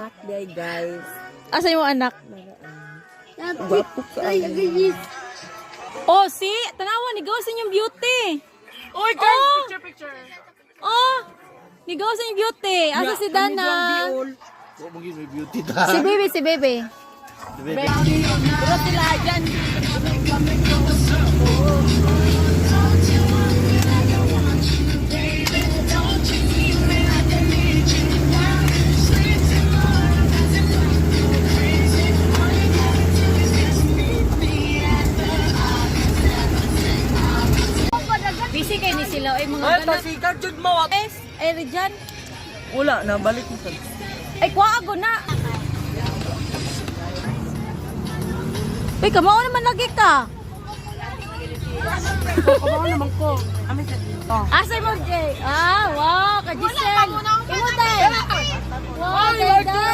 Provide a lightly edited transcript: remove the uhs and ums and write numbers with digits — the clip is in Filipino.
anak day guys. Asa yung anak? Gwapo ka. Oh, si, tanawa ni Gawsin yung beauty. Oy, guys, picture. Oh, ni Gawsin yung beauty. Asa si Dana? Huwag mo may beauty ta. Si Bebe, si Bebe. Pero sila dyan. Busy kayo ni sila. Ay, mga Ay, ganap. pasigar jud mo. Ay, Rijan. Wala na, balik mo sa. Ay, kuha ako na. Uy, kamao naman lagi ka. Kumawa naman ko. Asay mo, Jay. Ah, wow, ka-Giselle. Imo, Day. Wow, Day.